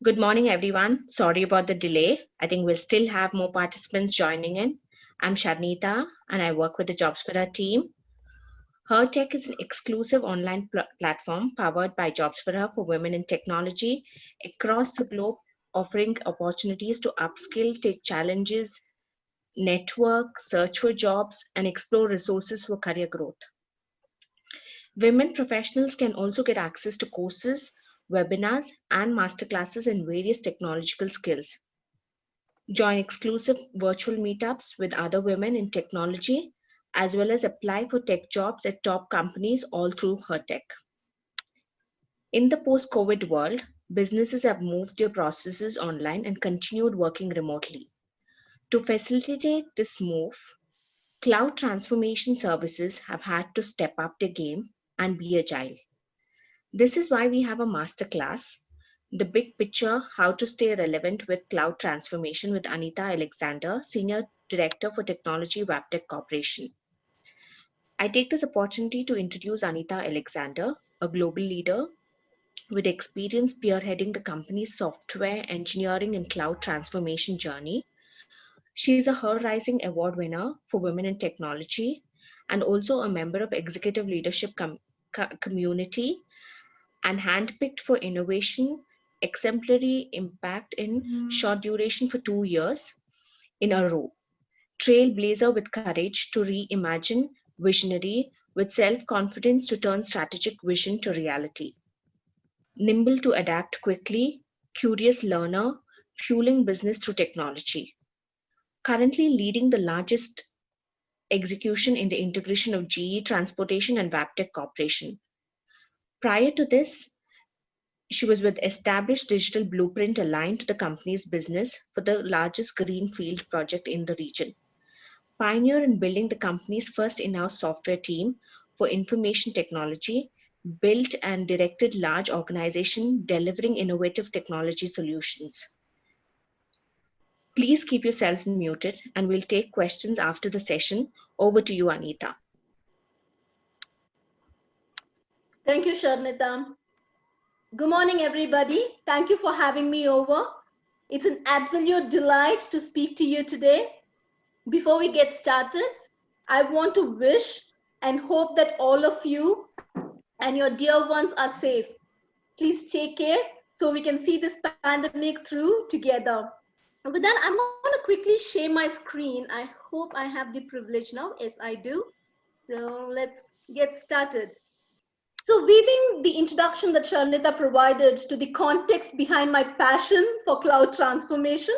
Good morning, everyone. Sorry about the delay. I think we'll still have more participants joining in. I'm Sharnita and I work with the JobsForHer team. HerTech is an exclusive online platform powered by JobsForHer for women in technology across the globe, offering opportunities to upskill, take challenges, network, search for jobs, and explore resources for career growth. Women professionals can also get access to courses, webinars, and masterclasses in various technological skills. Join exclusive virtual meetups with other women in technology, as well as apply for tech jobs at top companies all through HerTech. In the post COVID world, businesses have moved their processes online and continued working remotely. To facilitate this move, cloud transformation services have had to step up their game and be agile. This is why we have a masterclass, The Big Picture How to Stay Relevant with Cloud Transformation with Anita Alexander, Senior Director for Technology, Wabtec Corporation. I take this opportunity to introduce Anita Alexander, a global leader with experience spearheading the company's software engineering and cloud transformation journey. She is a Her Rising Award winner for Women in Technology and also a member of Executive Leadership Community and handpicked for innovation, exemplary impact in short duration for 2 years in a row. Trailblazer with courage to reimagine, visionary with self confidence to turn strategic vision to reality. Nimble to adapt quickly, curious learner, fueling business through technology. Currently leading the largest execution in the integration of GE Transportation and Wabtec Corporation. Prior to this, she was with established digital blueprint aligned to the company's business for the largest greenfield project in the region. Pioneer in building the company's first in-house software team for information technology, built and directed large organization delivering innovative technology solutions. Please keep yourself muted and we'll take questions after the session. Over to you, Anita. Thank you, Sharnita. Good morning, everybody. Thank you for having me over. It's an absolute delight to speak to you today. Before we get started, I want to wish and hope that all of you and your dear ones are safe. Please take care so we can see this pandemic through together. With that, I'm going to quickly share my screen. I hope I have the privilege now. Yes, I do. So let's get started. So weaving the introduction that Sharnita provided to the context behind my passion for cloud transformation,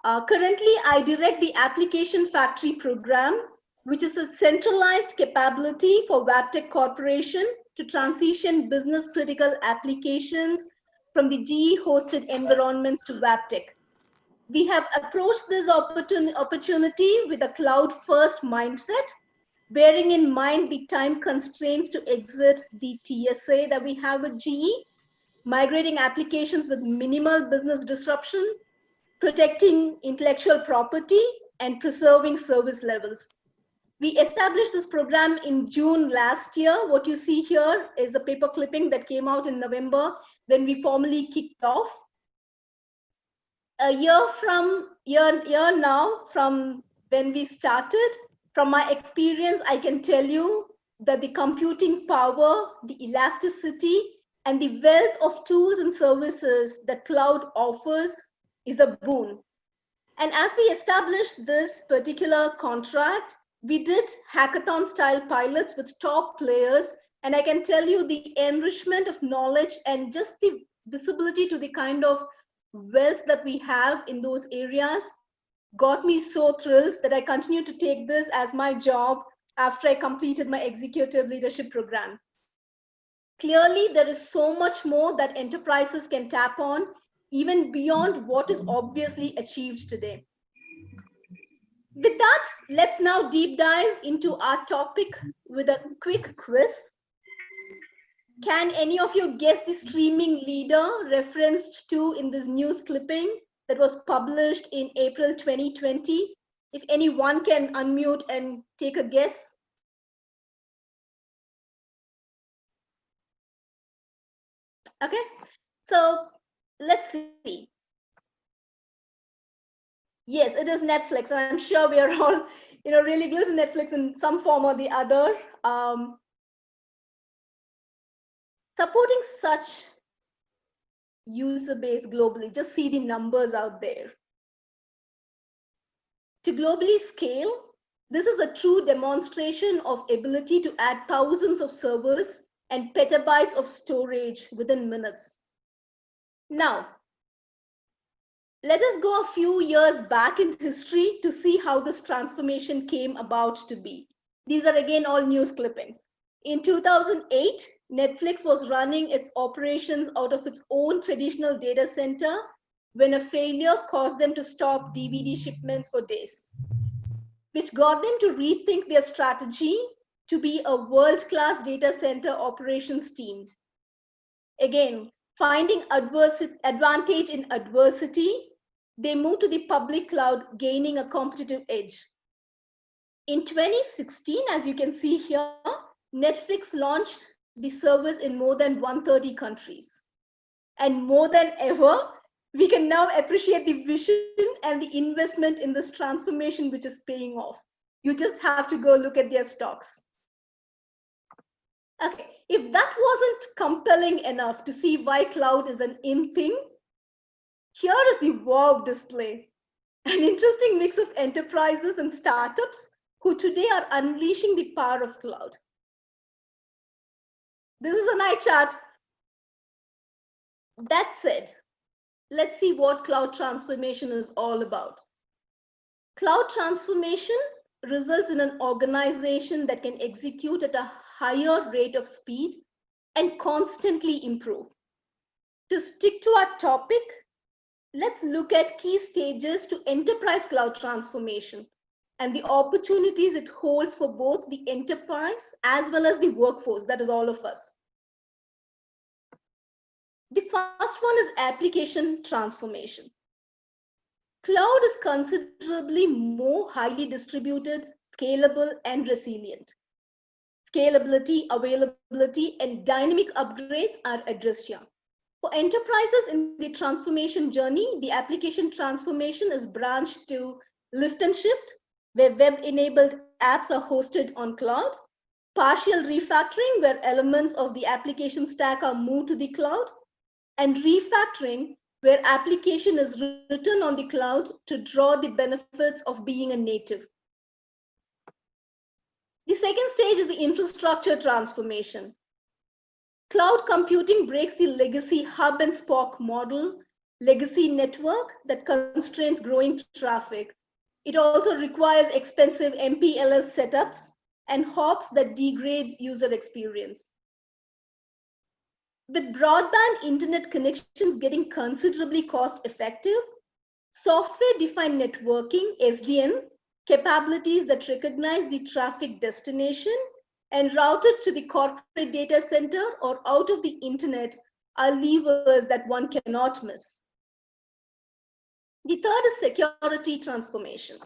currently I direct the Application Factory program, which is a centralized capability for Wabtec Corporation to transition business critical applications from the GE hosted environments to Wabtec. We have approached this opportunity with a cloud first mindset, bearing in mind the time constraints to exit the TSA that we have with GE, migrating applications with minimal business disruption, protecting intellectual property, and preserving service levels. We established this program in June last year. What you see here is the paper clipping that came out in November when we formally kicked off. A year now from when we started, from my experience, I can tell you that the computing power, the elasticity, and the wealth of tools and services that cloud offers is a boon. And as we established this particular contract, we did hackathon style pilots with top players. And I can tell you the enrichment of knowledge and just the visibility to the kind of wealth that we have in those areas got me so thrilled that I continue to take this as my job after I completed my executive leadership program. Clearly, there is so much more that enterprises can tap on, even beyond what is obviously achieved today. With that, let's now deep dive into our topic with a quick quiz. Can any of you guess the streaming leader referenced to in this news clipping that was published in April 2020? If anyone can unmute and take a guess. Okay, so Let's see. Yes, it is Netflix, and I'm sure we are all, really glued to Netflix in some form or the other. Supporting such user base globally, just see the numbers out there. To globally scale, this is a true demonstration of ability to add thousands of servers and petabytes of storage within minutes. Now, let us go a few years back in history to see how this transformation came about to be. These are again all news clippings. In 2008, Netflix was running its operations out of its own traditional data center when a failure caused them to stop DVD shipments for days, which got them to rethink their strategy to be a world-class data center operations team. Again, finding advantage in adversity, they moved to the public cloud, gaining a competitive edge. In 2016, as you can see here, Netflix launched the service in more than 130 countries. And more than ever, we can now appreciate the vision and the investment in this transformation, which is paying off. You just have to go look at their stocks. Okay, if that wasn't compelling enough to see why cloud is an in thing, here is the wow display. An interesting mix of enterprises and startups who today are unleashing the power of cloud. This is an eye chart. That said, let's see what cloud transformation is all about. Cloud transformation results in an organization that can execute at a higher rate of speed and constantly improve. To stick to our topic, let's look at key stages to enterprise cloud transformation and the opportunities it holds for both the enterprise as well as the workforce, that is all of us. The first one is application transformation. Cloud is considerably more highly distributed, scalable, and resilient. Scalability, availability, and dynamic upgrades are addressed here. For enterprises in the transformation journey, the application transformation is branched to lift and shift, where web-enabled apps are hosted on cloud, partial refactoring, where elements of the application stack are moved to the cloud, and refactoring, where application is written on the cloud to draw the benefits of being a native. The second stage is the infrastructure transformation. Cloud computing breaks the legacy hub and spoke model, legacy network that constrains growing traffic. It also requires expensive MPLS setups and hops that degrades user experience. With broadband internet connections getting considerably cost-effective, software-defined networking, SDN, capabilities that recognize the traffic destination and route it to the corporate data center or out of the internet are levers that one cannot miss. The third is security transformation.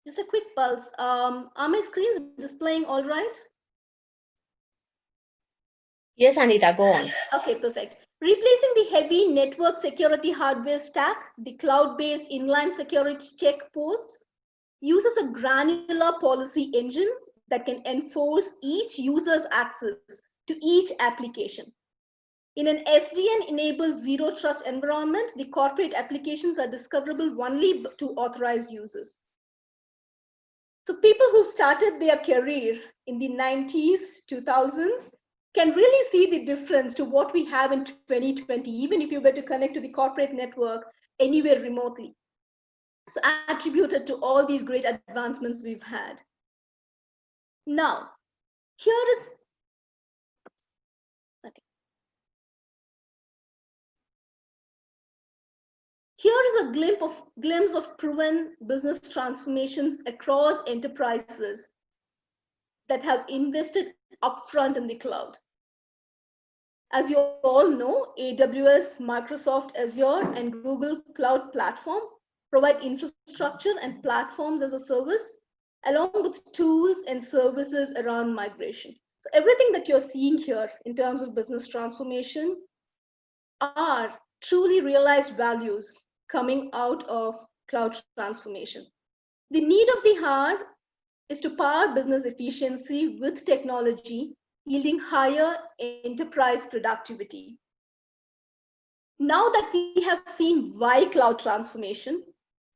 Just a quick pulse. Are my screens displaying all right? Yes, Anita, go on. Okay, perfect. Replacing the heavy network security hardware stack, the cloud-based inline security check posts uses a granular policy engine that can enforce each user's access to each application. In an SDN-enabled zero trust environment, the corporate applications are discoverable only to authorized users. So people who started their career in the 90s, 2000s, can really see the difference to what we have in 2020, even if you were to connect to the corporate network anywhere remotely. So attributed to all these great advancements we've had. Now, here is, okay. Here is a glimpse of proven business transformations across enterprises that have invested upfront in the cloud. As you all know, AWS, Microsoft Azure, and Google Cloud Platform provide infrastructure and platforms as a service, along with tools and services around migration. So everything that you're seeing here in terms of business transformation are truly realized values coming out of cloud transformation. The need of the hour is to power business efficiency with technology, yielding higher enterprise productivity. Now that we have seen why cloud transformation,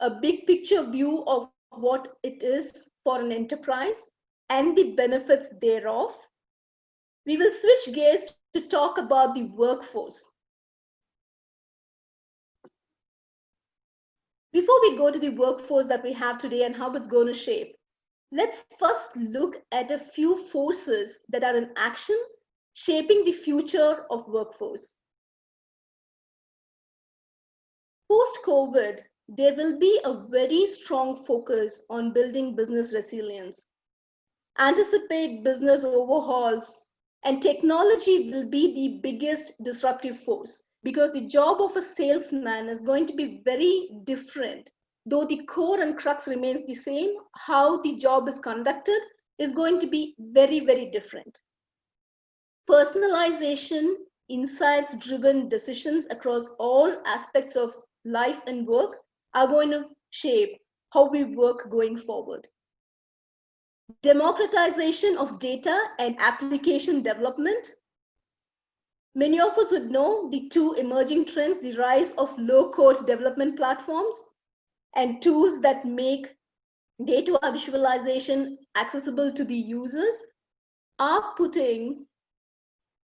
a big picture view of what it is for an enterprise and the benefits thereof, we will switch gears to talk about the workforce. Before we go to the workforce that we have today and how it's going to shape, let's first look at a few forces that are in action shaping the future of workforce. Post-COVID, there will be a very strong focus on building business resilience. Anticipate business overhauls, and technology will be the biggest disruptive force because the job of a salesman is going to be very different. Though the core and crux remains the same, how the job is conducted is going to be very, very different. Personalization, insights-driven decisions across all aspects of life and work are going to shape how we work going forward. Democratization of data and application development. Many of us would know the two emerging trends, the rise of low-code development platforms and tools that make data visualization accessible to the users are putting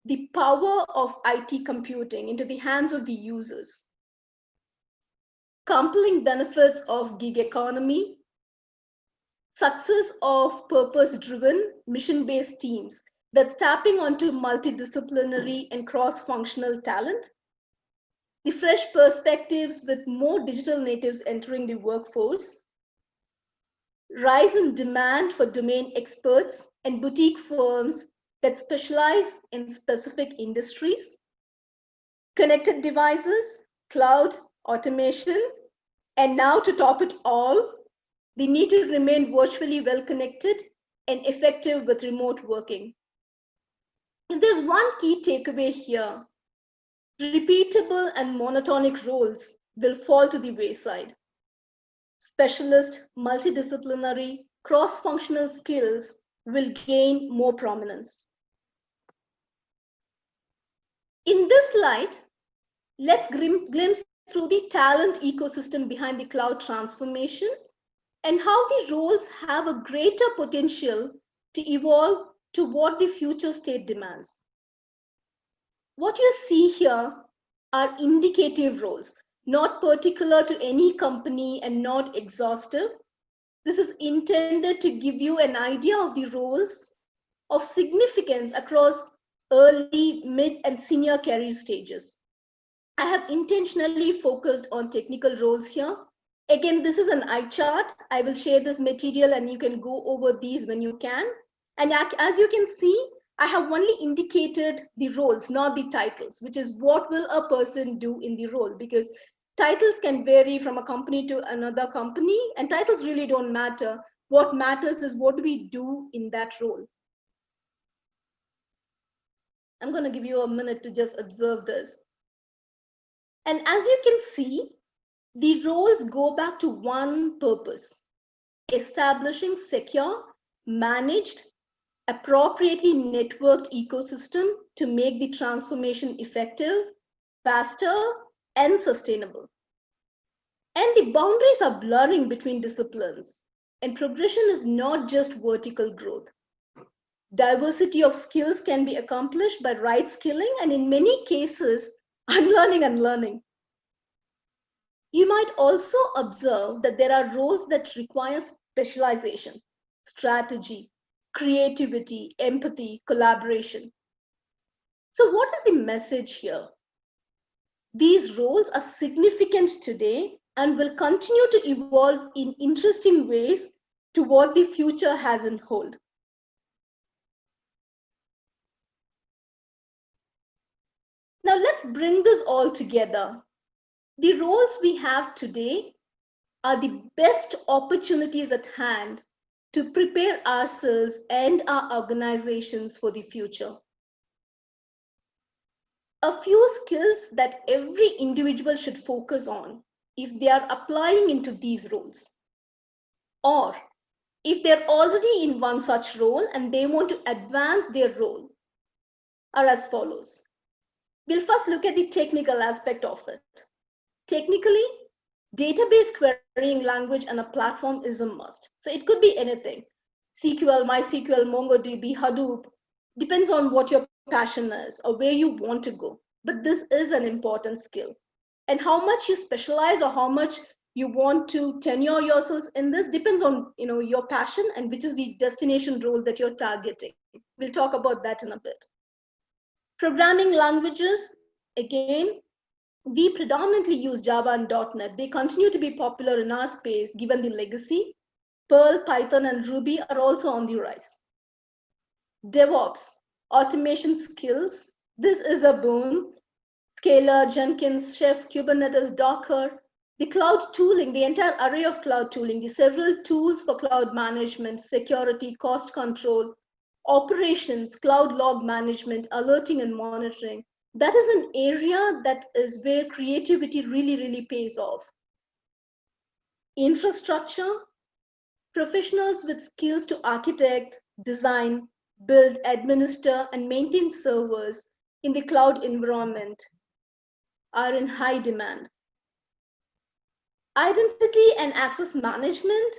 the power of IT computing into the hands of the users. Compelling benefits of gig economy, success of purpose-driven, mission-based teams that's tapping onto multidisciplinary and cross-functional talent, the fresh perspectives with more digital natives entering the workforce, rise in demand for domain experts and boutique firms that specialize in specific industries, connected devices, cloud, automation, and now to top it all, the need to remain virtually well connected and effective with remote working. If there's one key takeaway here, repeatable and monotonic roles will fall to the wayside. Specialist, multidisciplinary, cross-functional skills will gain more prominence. In this light, let's glimpse through the talent ecosystem behind the cloud transformation and how the roles have a greater potential to evolve to what the future state demands. What you see here are indicative roles, not particular to any company and not exhaustive. This is intended to give you an idea of the roles of significance across early, mid, and senior career stages. I have intentionally focused on technical roles here. Again, this is an eye chart. I will share this material and you can go over these when you can. And as you can see, I have only indicated the roles, not the titles, which is what will a person do in the role, because titles can vary from a company to another company and titles really don't matter. What matters is what do we do in that role. I'm going to give you a minute to just observe this. And as you can see, the roles go back to one purpose: establishing secure, managed, appropriately networked ecosystem to make the transformation effective, faster, and sustainable. And the boundaries are blurring between disciplines, and progression is not just vertical growth. Diversity of skills can be accomplished by right skilling and in many cases, unlearning and learning. You might also observe that there are roles that require specialization, strategy, creativity, empathy, collaboration. So what is the message here? These roles are significant today and will continue to evolve in interesting ways to what the future has in hold. Now let's bring this all together. The roles we have today are the best opportunities at hand to prepare ourselves and our organizations for the future. A few skills that every individual should focus on if they are applying into these roles, or if they're already in one such role and they want to advance their role, are as follows. We'll first look at the technical aspect of it. Technically, database querying language and a platform is a must. So it could be anything. SQL, MySQL, MongoDB, Hadoop, depends on what your passion is or where you want to go. But this is an important skill. And how much you specialize or how much you want to tenure yourselves in this depends on your passion and which is the destination role that you're targeting. We'll talk about that in a bit. Programming languages, again, we predominantly use Java and .NET. They continue to be popular in our space given the legacy. Perl, Python, and Ruby are also on the rise. DevOps, automation skills. This is a boon. Scalar, Jenkins, Chef, Kubernetes, Docker, the cloud tooling, the entire array of cloud tooling, the several tools for cloud management, security, cost control, operations, cloud log management, alerting and monitoring. That is an area that is where creativity really pays off. Infrastructure, professionals with skills to architect, design, build, administer, and maintain servers in the cloud environment are in high demand. Identity and access management,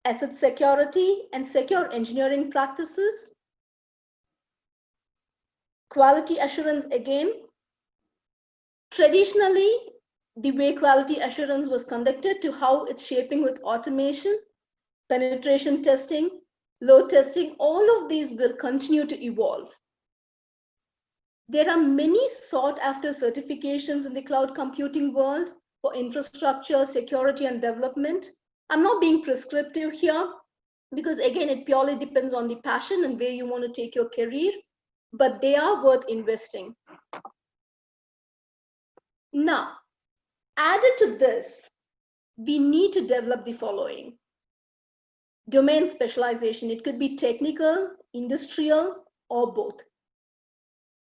asset security, and secure engineering practices. Quality assurance again. Traditionally, the way quality assurance was conducted to how it's shaping with automation, penetration testing, load testing, all of these will continue to evolve. There are many sought after certifications in the cloud computing world for infrastructure, security, and development. I'm not being prescriptive here because again, it purely depends on the passion and where you want to take your career, but they are worth investing. Now, added to this, we need to develop the following. Domain specialization, it could be technical, industrial, or both.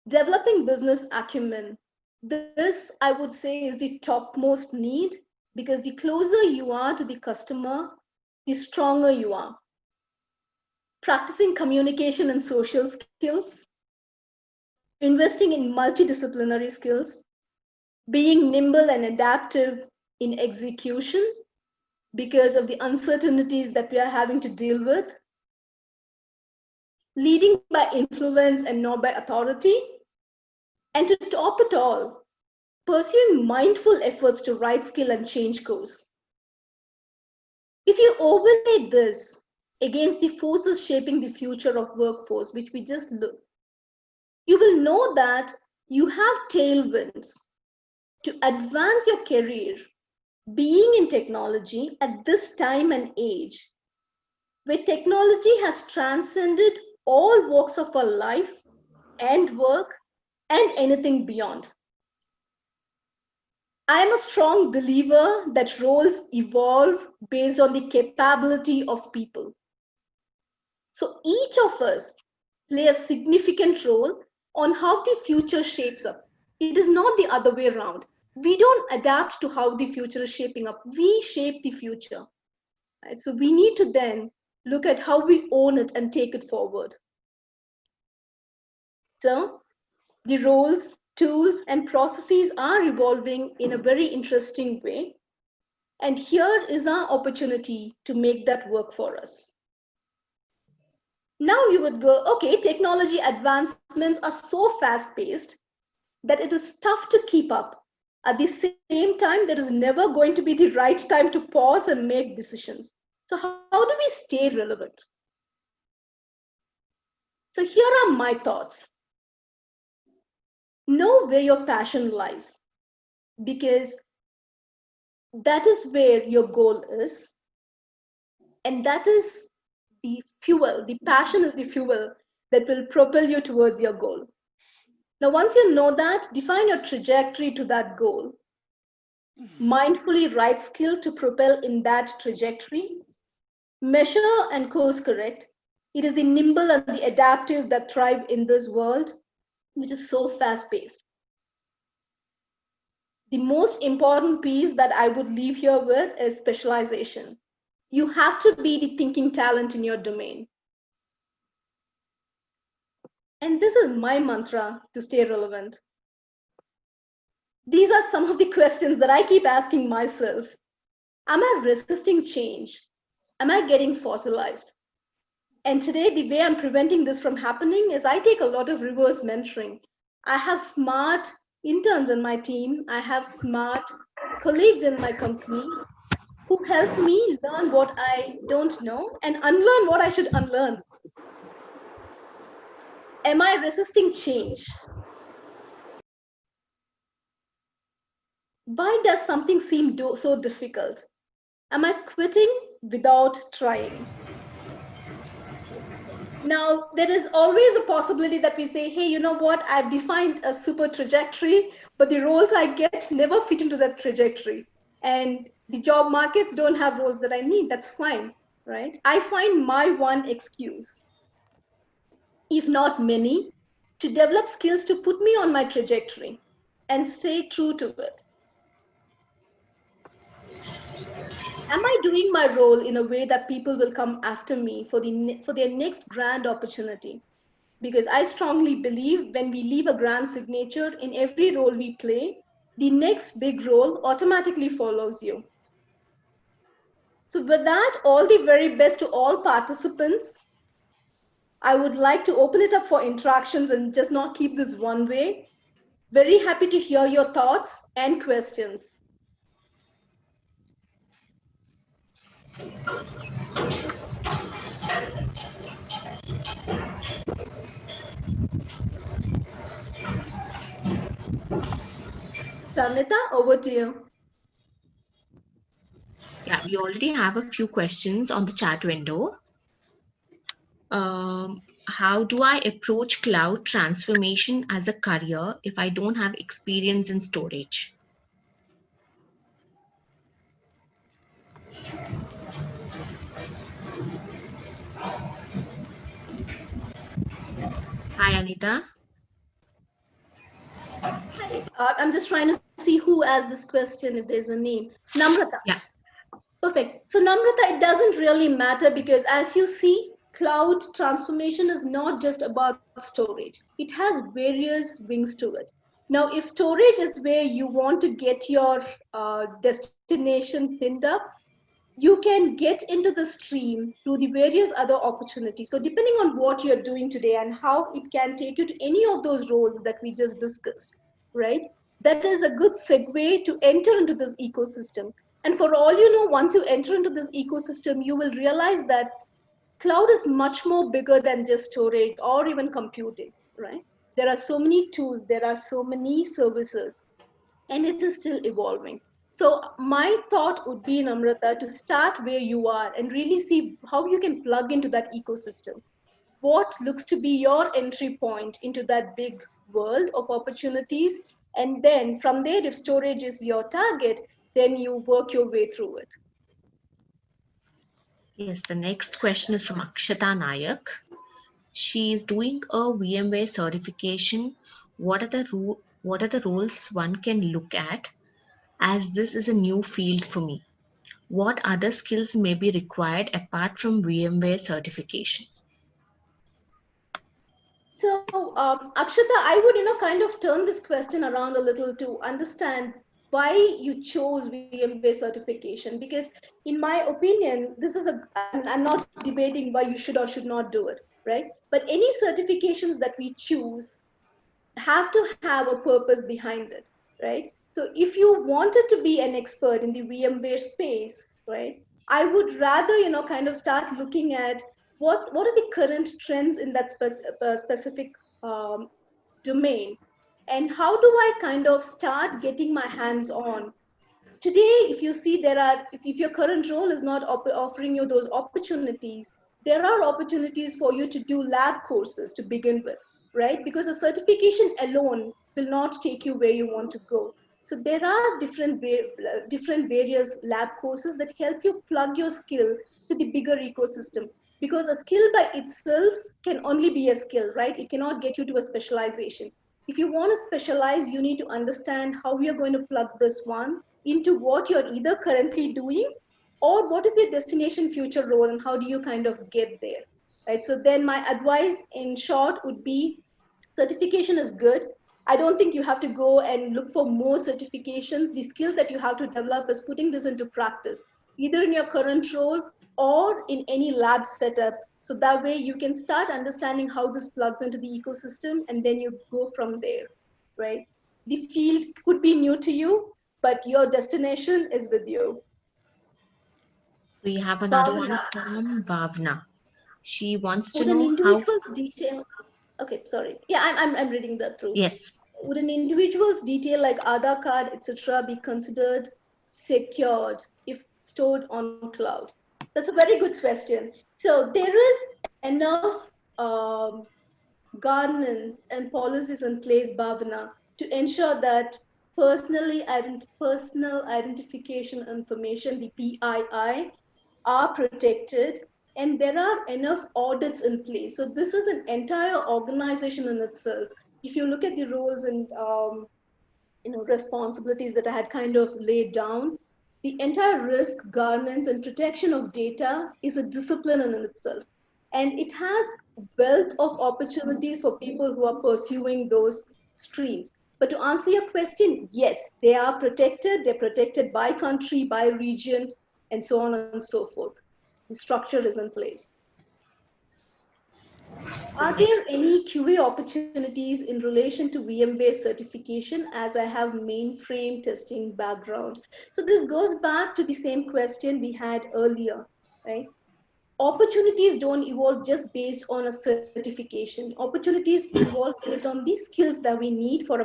Developing business acumen, this I would say is the topmost need because the closer you are to the customer, the stronger you are. Practicing communication and social skills, investing in multidisciplinary skills, being nimble and adaptive in execution because of the uncertainties that we are having to deal with, leading by influence and not by authority, and to top it all, pursuing mindful efforts to right skill and change course. If you overlay this against the forces shaping the future of workforce, which we just looked, you will know that you have tailwinds to advance your career being in technology at this time and age, where technology has transcended all walks of our life and work and anything beyond. I am a strong believer that roles evolve based on the capability of people. So each of us play a significant role on how the future shapes up. It is not the other way around. We don't adapt to how the future is shaping up. We shape the future. Right? So we need to then look at how we own it and take it forward. So the roles, tools, and processes are evolving in a very interesting way. And here is our opportunity to make that work for us. Now you would go, okay, technology advancements are so fast-paced that it is tough to keep up. At the same time, there is never going to be the right time to pause and make decisions. So how do we stay relevant? So here are my thoughts. Know where your passion lies, because that is where your goal is. And that is the fuel. The passion is the fuel that will propel you towards your goal. Now, once you know that, define your trajectory to that goal. Mindfully right skill to propel in that trajectory. Measure and course correct. It is the nimble and the adaptive that thrive in this world, which is so fast paced. The most important piece that I would leave here with is specialization. You have to be the thinking talent in your domain. And this is my mantra to stay relevant. These are some of the questions that I keep asking myself. Am I resisting change? Am I getting fossilized? And today, the way I'm preventing this from happening is I take a lot of reverse mentoring. I have smart interns in my team. I have smart colleagues in my company who help me learn what I don't know and unlearn what I should unlearn. Am I resisting change? Why does something seem so difficult? Am I quitting without trying? Now, there is always a possibility that we say, hey, you know what? I've defined a super trajectory, but the roles I get never fit into that trajectory. And the job markets don't have roles that I need. That's fine, right? I find my one excuse, if not many, to develop skills to put me on my trajectory and stay true to it. Am I doing my role in a way that people will come after me for their next grand opportunity? Because I strongly believe when we leave a grand signature in every role we play, the next big role automatically follows you. So with that, all the very best to all participants. I would like to open it up for interactions and just not keep this one way. Very happy to hear your thoughts and questions. Sarnita, over to you. Yeah, we already have a few questions on the chat window. How do I approach cloud transformation as a career if I don't have experience in storage? Hi, Anita. Hi, I'm just trying to see who asked this question, if there's a name. Namrata. Yeah. Perfect. So Namrata, it doesn't really matter because as you see, cloud transformation is not just about storage. It has various wings to it. Now, if storage is where you want to get your destination pinned up, you can get into the stream through the various other opportunities. So depending on what you're doing today and how it can take you to any of those roles that we just discussed, right? That is a good segue to enter into this ecosystem. And for all you know, once you enter into this ecosystem, you will realize that cloud is much more bigger than just storage or even computing, right? There are so many tools, there are so many services, and it is still evolving. So my thought would be, Namrata, to start where you are and really see how you can plug into that ecosystem. What looks to be your entry point into that big world of opportunities? And then from there, if storage is your target, then you work your way through it. Yes, the next question is from Akshata Nayak. She is doing a VMware certification. What are the roles one can look at, as this is a new field for me? What other skills may be required apart from VMware certification? So, Akshata, I would, kind of turn this question around a little to understand why you chose VMware certification. Because, in my opinion, this is I'm not debating why you should or should not do it, right? But any certifications that we choose have to have a purpose behind it, right? So, if you wanted to be an expert in the VMware space, right, I would rather, kind of start looking at what are the current trends in that specific domain, and how do I kind of start getting my hands on. Today, if you see, if your current role is not offering you those opportunities, there are opportunities for you to do lab courses to begin with, right? Because a certification alone will not take you where you want to go. So there are different various lab courses that help you plug your skill to the bigger ecosystem. Because a skill by itself can only be a skill, right? It cannot get you to a specialization. If you want to specialize, you need to understand how you're going to plug this one into what you're either currently doing, or what is your destination future role and how do you kind of get there, right? So then my advice in short would be, certification is good. I don't think you have to go and look for more certifications. The skill that you have to develop is putting this into practice, either in your current role or in any lab setup. So that way you can start understanding how this plugs into the ecosystem, and then you go from there, right? The field could be new to you, but your destination is with you. We have another one Bhavna, from Bhavna. She wants to would an know how. individual's detail, okay, sorry. Yeah, I'm reading that through. Yes. Would an individual's detail like Aadhaar card, etc., be considered secured if stored on cloud? That's a very good question. So there is enough governance and policies in place, Bhavana, to ensure that personal identification information, the PII, are protected, and there are enough audits in place. So this is an entire organization in itself. If you look at the roles and responsibilities that I had kind of laid down, the entire risk, governance, and protection of data is a discipline in itself. And it has wealth of opportunities for people who are pursuing those streams. But to answer your question, yes, they are protected. They're protected by country, by region, and so on and so forth. The structure is in place. The Are there next any QA opportunities in relation to VMware certification, as I have mainframe testing background? So this goes back to the same question we had earlier, right? Opportunities don't evolve just based on a certification. Opportunities evolve based on the skills that we need um, for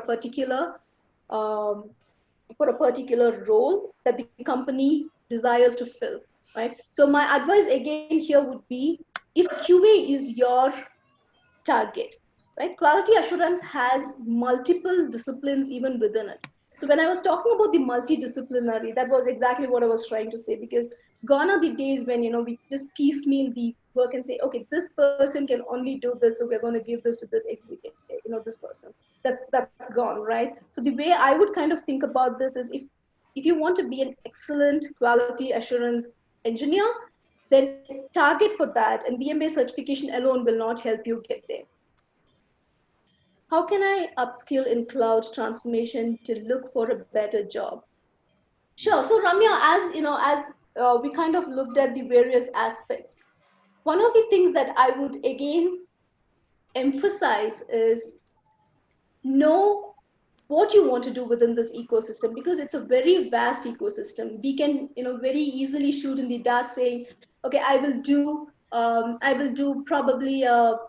a particular role that the company desires to fill, right? So my advice again here would be, if QA is your target, right? Quality assurance has multiple disciplines even within it. So when I was talking about the multidisciplinary, that was exactly what I was trying to say, because gone are the days when we just piecemeal the work and say, okay, this person can only do this, so we're going to give this to this this person. That's gone, right? So the way I would kind of think about this is, if you want to be an excellent quality assurance engineer, then target for that, and VMware certification alone will not help you get there. How can I upskill in cloud transformation to look for a better job? Sure. So Ramya, as we kind of looked at the various aspects, one of the things that I would again emphasize is know what you want to do within this ecosystem, because it's a very vast ecosystem. We can very easily shoot in the dark saying, okay, I will do probably a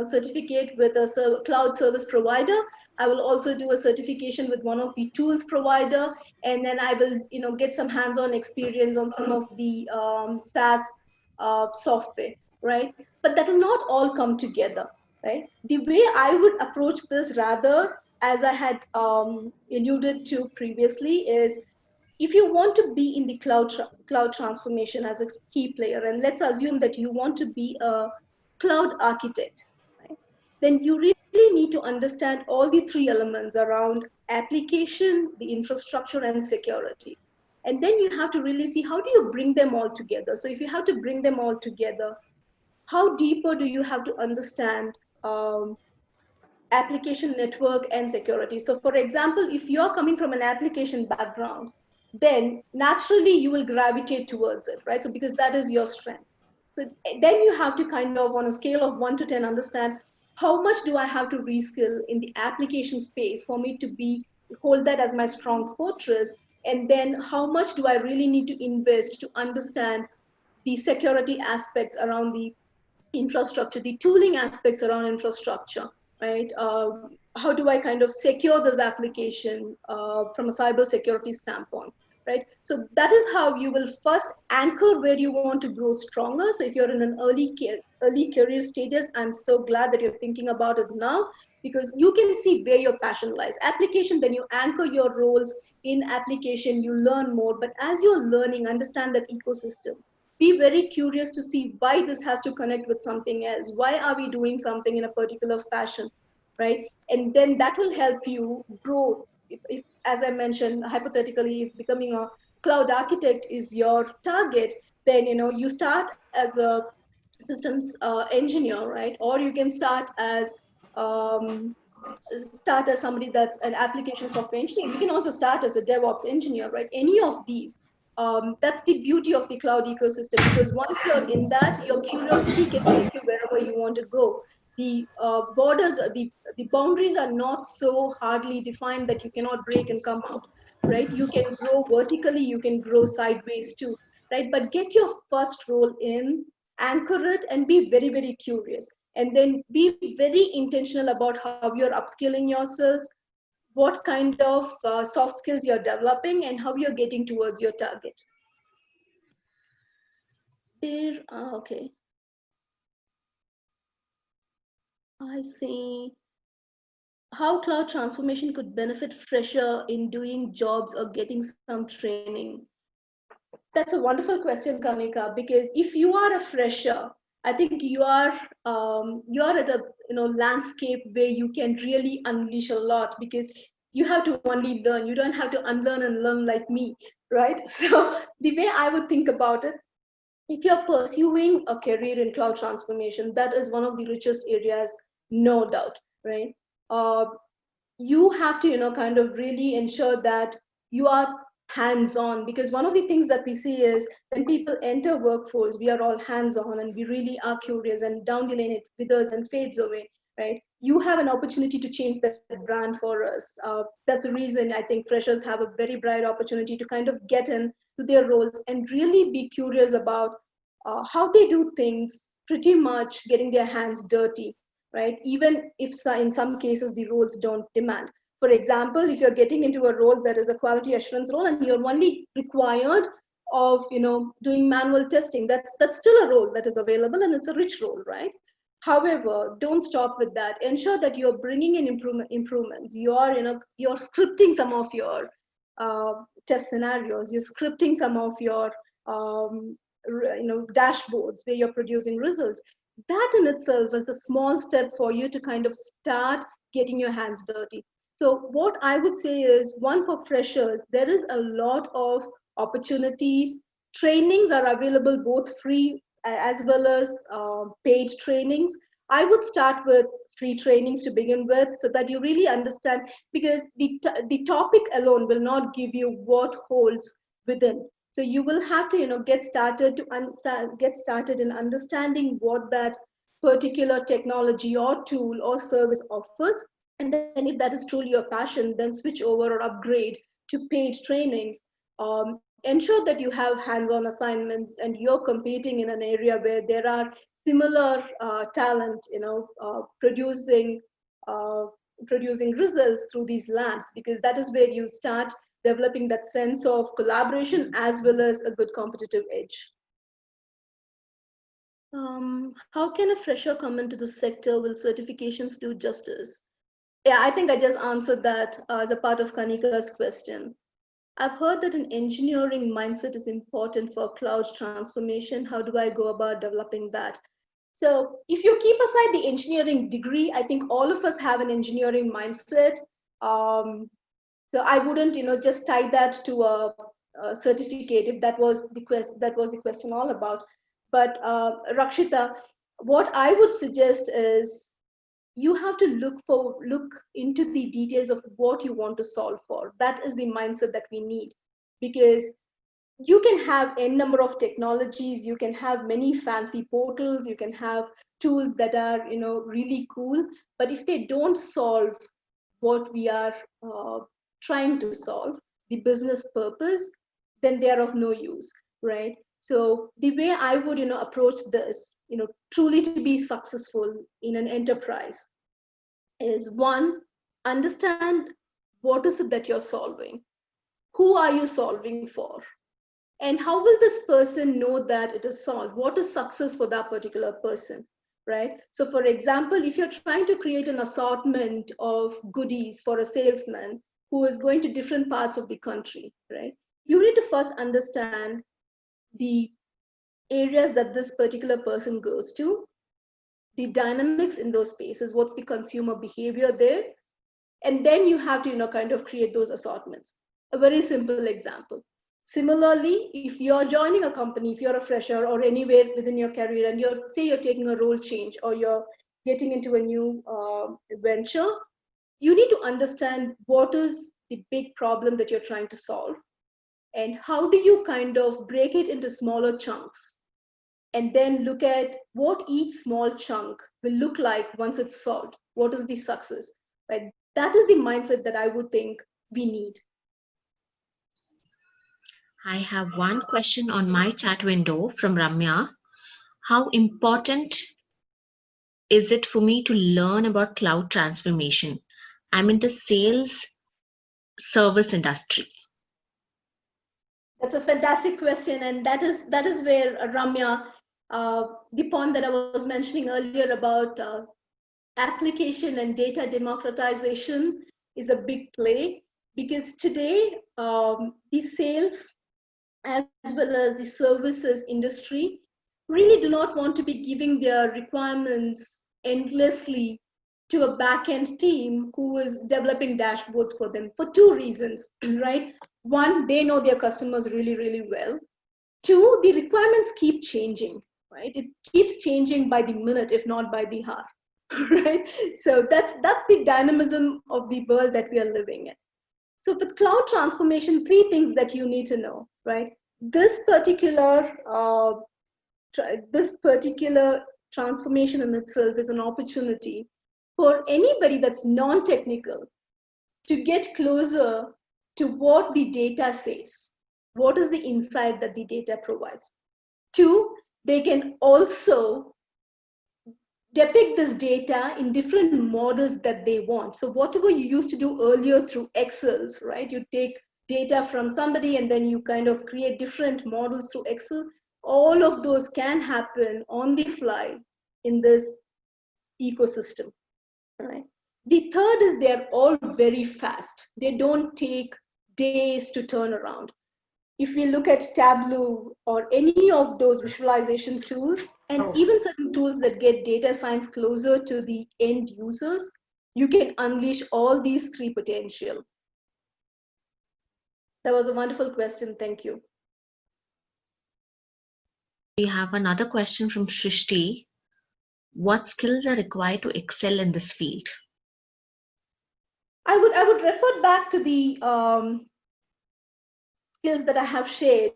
certificate with a cloud service provider. I will also do a certification with one of the tools provider, and then I will get some hands-on experience on some of the SaaS software, right? But that will not all come together, right? The way I would approach this, rather, as I had alluded to previously, is if you want to be in the cloud transformation as a key player, and let's assume that you want to be a cloud architect, right? Then you really need to understand all the three elements around application, the infrastructure, and security. And then you have to really see, how do you bring them all together? So if you have to bring them all together, how deeper do you have to understand application network and security? So for example, if you're coming from an application background, then naturally you will gravitate towards it, right? So because that is your strength. So then you have to kind of, on a scale of 1 to 10, understand, how much do I have to reskill in the application space for me to hold that as my strong fortress? And then how much do I really need to invest to understand the security aspects around the infrastructure, the tooling aspects around infrastructure, right? How do I kind of secure this application from a cyber security standpoint, right? So that is how you will first anchor where you want to grow stronger. So if you're in an early career stages, I'm so glad that you're thinking about it now, because you can see where your passion lies. Application, then you anchor your roles in application, you learn more. But as you're learning, understand that ecosystem. be very curious to see why this has to connect with something else. Why are we doing something in a particular fashion, right? And then that will help you grow. If as I mentioned, hypothetically, if becoming a cloud architect is your target, then you start as a systems engineer, right? Or you can um, start as somebody that's an application software engineer. You can also start as a DevOps engineer, right? Any of these. That's the beauty of the cloud ecosystem, because once you're in that, your curiosity can take you wherever you want to go. The the boundaries are not so hardly defined that you cannot break and come out, right? You can grow vertically, you can grow sideways too, right? But get your first role in, anchor it, and be very, very curious. And then be very intentional about how you're upskilling yourselves, what kind of soft skills you're developing, and how you're getting towards your target. There, okay. I see. How cloud transformation could benefit fresher in doing jobs or getting some training? That's a wonderful question, Kanika, because if you are a fresher, I think you are at a landscape where you can really unleash a lot, because you have to only learn. You don't have to unlearn and learn like me, right? So the way I would think about it, if you're pursuing a career in cloud transformation, that is one of the richest areas, no doubt, right? Uh, you have to kind of really ensure that you are hands on, because one of the things that we see is when people enter workforce, we are all hands on and we really are curious, and down the lane it withers and fades away, right? You have an opportunity to change that brand for us. That's the reason I think freshers have a very bright opportunity to kind of get in to their roles and really be curious about how they do things, pretty much getting their hands dirty, right? Even if in some cases the roles don't demand. For example, if you're getting into a role that is a quality assurance role and you're only required of doing manual testing, that's still a role that is available, and it's a rich role, right? However, don't stop with that. Ensure that you're bringing in improvements. You're scripting some of your test scenarios. You're scripting some of your dashboards where you're producing results. That in itself is a small step for you to kind of start getting your hands dirty. So what I would say is, one, for freshers, there is a lot of opportunities. Trainings are available, both free as well as paid trainings. I would start with free trainings to begin with, so that you really understand, because the topic alone will not give you what holds within. So you will have to get started in understanding what that particular technology or tool or service offers. And then if that is truly your passion, then switch over or upgrade to paid trainings. Ensure that you have hands-on assignments and you're competing in an area where there are similar talent, uh, producing results through these labs, because that is where you start developing that sense of collaboration as well as a good competitive edge. How can a fresher come into the sector? Will certifications do justice? Yeah, I think I just answered that as a part of Kanika's question. I've heard that an engineering mindset is important for cloud transformation. How do I go about developing that? So if you keep aside the engineering degree, I think all of us have an engineering mindset. Um, so I wouldn't, just tie that to a certificate, if that was the question all about. But Rakshita, what I would suggest is, you have to look into the details of what you want to solve for. That is the mindset that we need, because you can have n number of technologies, you can have many fancy portals, you can have tools that are really cool, but if they don't solve what we are trying to solve, the business purpose, then they are of no use, right? So the way I would approach this, truly to be successful in an enterprise, is, one, understand what is it that you're solving, who are you solving for, and how will this person know that it is solved? What is success for that particular person, right? So for example, if you're trying to create an assortment of goodies for a salesman who is going to different parts of the country, right, you need to first understand the areas that this particular person goes to, the dynamics in those spaces, what's the consumer behavior there, and then you have to kind of create those assortments. A very simple example. Similarly, if you're joining a company, if you're a fresher or anywhere within your career, and you're taking a role change or you're getting into a new venture, you need to understand what is the big problem that you're trying to solve, and how do you kind of break it into smaller chunks, and then look at what each small chunk will look like once it's solved. What is the success, right? That is the mindset that I would think we need. I have one question on my chat window from Ramya. How important is it for me to learn about cloud transformation? I'm in the sales service industry. That's a fantastic question, and that is where Ramya, the point that I was mentioning earlier about application and data democratization is a big play, because today the sales as well as the services industry really do not want to be giving their requirements endlessly to a back-end team who is developing dashboards for them, for two reasons, right? One, they know their customers really, really well. Two, the requirements keep changing, right? It keeps changing by the minute, if not by the hour, right? So that's the dynamism of the world that we are living in. So with cloud transformation, three things that you need to know, right? This particular transformation in itself is an opportunity for anybody that's non-technical to get closer to what the data says. What is the insight that the data provides? Two, they can also depict this data in different models that they want. So whatever you used to do earlier through Excels, right? You take data from somebody and then you kind of create different models through Excel. All of those can happen on the fly in this ecosystem, right? The third is they're all very fast. They don't take days to turn around. If we look at Tableau or any of those visualization tools, and even certain tools that get data science closer to the end users, you can unleash all these three potential. That was a wonderful question. Thank you. We have another question from Shrishti. What skills are required to excel in this field? I would refer back to the skills that I have shared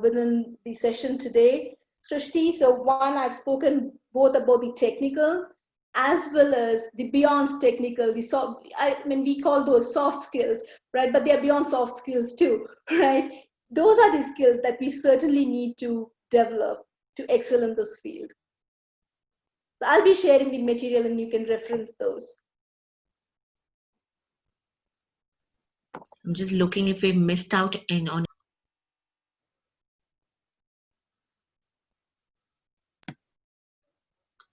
within the session today, Srishti. So one, I've spoken both about the technical as well as the beyond technical, the soft, we call those soft skills, right? But they're beyond soft skills too, right? Those are the skills that we certainly need to develop to excel in this field. So I'll be sharing the material and you can reference those. I'm just looking if we missed out on.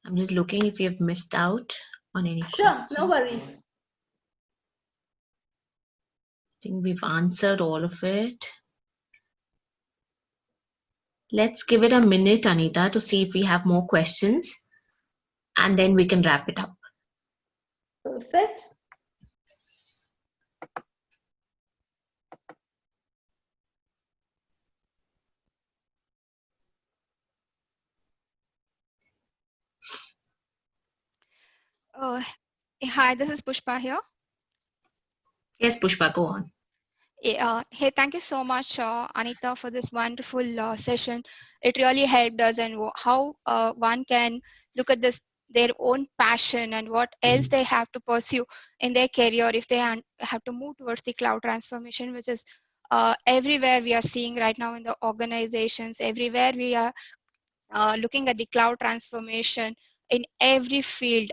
I'm just looking if we have missed out on any questions. Sure, no worries. I think we've answered all of it. Let's give it a minute, Anita, to see if we have more questions, and then we can wrap it up. Perfect. Hi, this is Pushpa here. Yes, Pushpa, go on. Hey, thank you so much, Anita, for this wonderful session. It really helped us and how one can look at their own passion and what else they have to pursue in their career if they have to move towards the cloud transformation, which is everywhere we are seeing right now in the organizations. Everywhere we are looking at the cloud transformation in every field.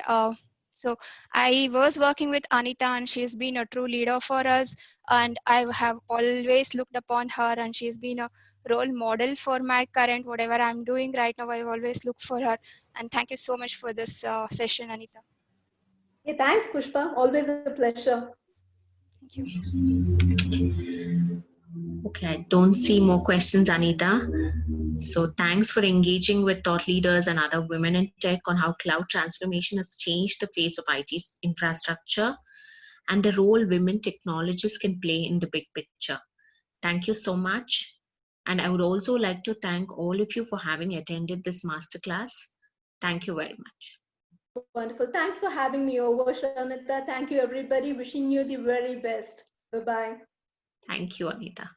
So I was working with Anita and she's been a true leader for us, and I have always looked upon her, and she's been a role model for my current, whatever I'm doing right now. I've always looked for her, and thank you so much for this session, Anita. Yeah, thanks, Pushpa. Always a pleasure. Thank you. Okay, I don't see more questions, Anita. So thanks for engaging with thought leaders and other women in tech on how cloud transformation has changed the face of IT infrastructure and the role women technologists can play in the big picture. Thank you so much. And I would also like to thank all of you for having attended this masterclass. Thank you very much. Wonderful. Thanks for having me over, Sharnita. Thank you, everybody. Wishing you the very best. Bye-bye. Thank you, Anita.